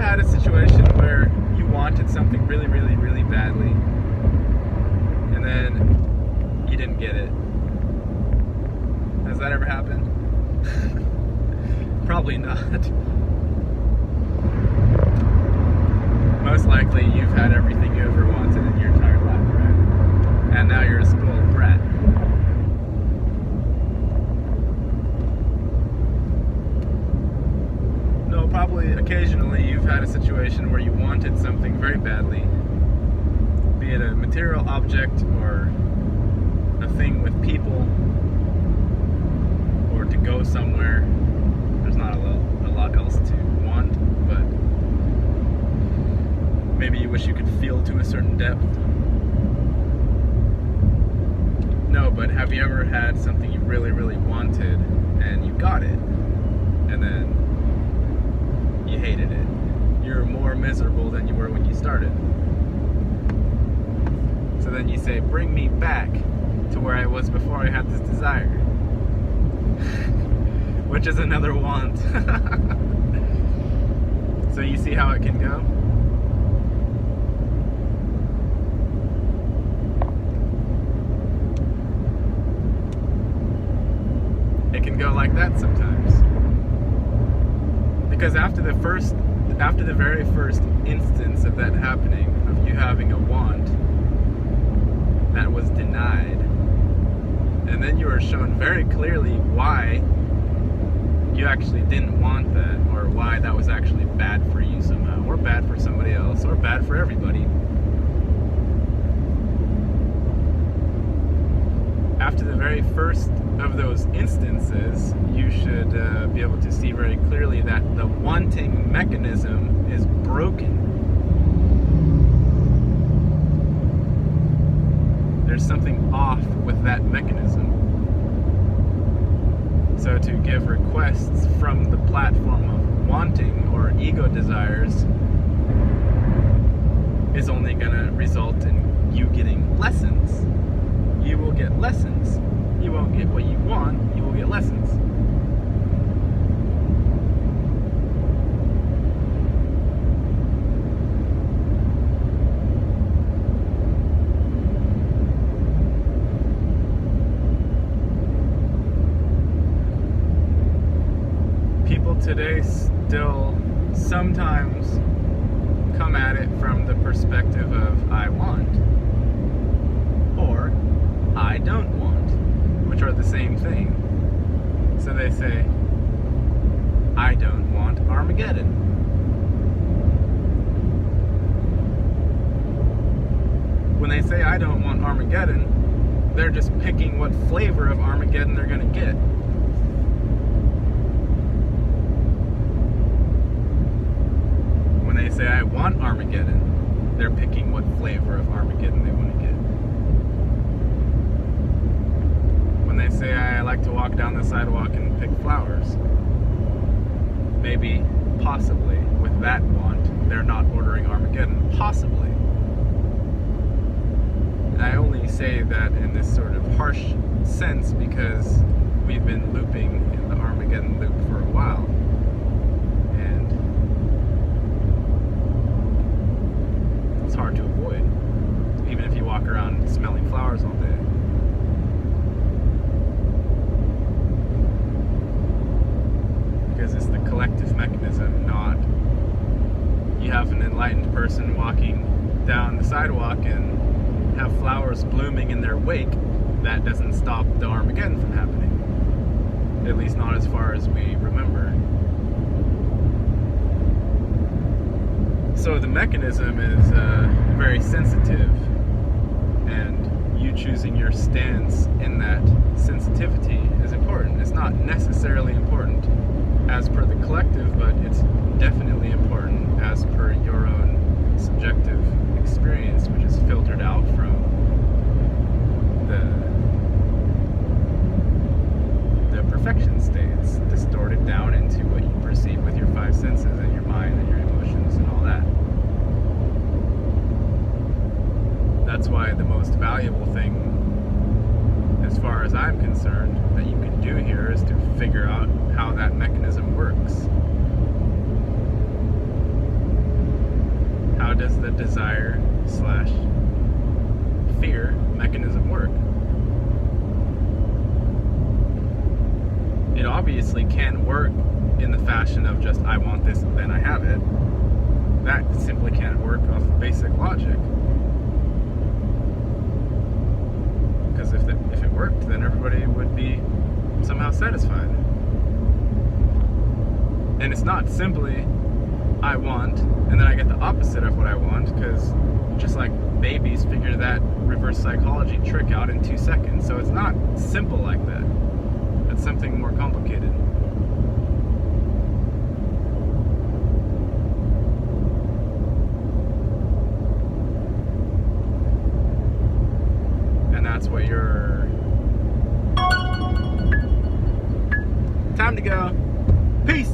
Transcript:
had a situation where you wanted something really, really, really badly, and then you didn't get it? Has that ever happened? Probably not. Most likely you've had everything you ever wanted in your entire life, right? And now you're a spoiled brat. No, probably occasionally you've had a situation where you wanted something very badly, be it a material object or a thing with people, or to go somewhere. There's not a lot else to want, but maybe you wish you could feel to a certain depth. No, but have you ever had something you really, really wanted and you got it, and then you hated it? You're more miserable than you were when you started. So then you say, bring me back to where I was before I had this desire. Which is another want. So you see how it can go? It can go like that sometimes. Because after the very first instance of that happening, of you having a want that was denied, and then you were shown very clearly why you actually didn't want that, or why that was actually bad for you somehow, or bad for somebody else, or bad for everybody. After the very first of those instances, you should be able to see very clearly that the wanting mechanism is broken. There's something off with that mechanism. So to give requests from the platform of wanting or ego desires is only going to result in you getting lessons. You will get lessons. You won't get what you want, you will get lessons. People today still sometimes come at it from the perspective of I want, or I don't want, which are the same thing. So they say, I don't want Armageddon. When they say I don't want Armageddon, they're just picking what flavor of Armageddon they're going to get. When they say I want Armageddon, they're picking what flavor of Armageddon they want to get. When they say I like to walk down the sidewalk and pick flowers, maybe, possibly, with that want, they're not ordering Armageddon. Possibly. And I only say that in this sort of harsh sense because we've been looping in the Armageddon loop for a while. And it's hard to avoid, even if you walk around smelling flowers all day. Because it's the collective mechanism, not you have an enlightened person walking down the sidewalk and have flowers blooming in their wake. That doesn't stop the Armageddon from happening. At least not as far as we remember. So the mechanism is very sensitive, and you choosing your stance in that sensitivity is important. It's not necessarily important as per the collective, but it's definitely important as per your own subjective experience, which is filtered out from the perfection states, distorted down into what you perceive with your five senses and your mind and your emotions and all that. That's why the most valuable thing, as far as I'm concerned, that you can do here is to figure out how that mechanism works. how does the desire slash fear mechanism work? It obviously can work in the fashion of just, I want this, then I have it. That simply can't work off of basic logic. Because if it worked, then everybody would be somehow satisfied. And it's not simply, I want, and then I get the opposite of what I want, because just like babies figure that reverse psychology trick out in 2 seconds. So it's not simple like that. It's something more complicated. And that's what you're... Time to go. Peace!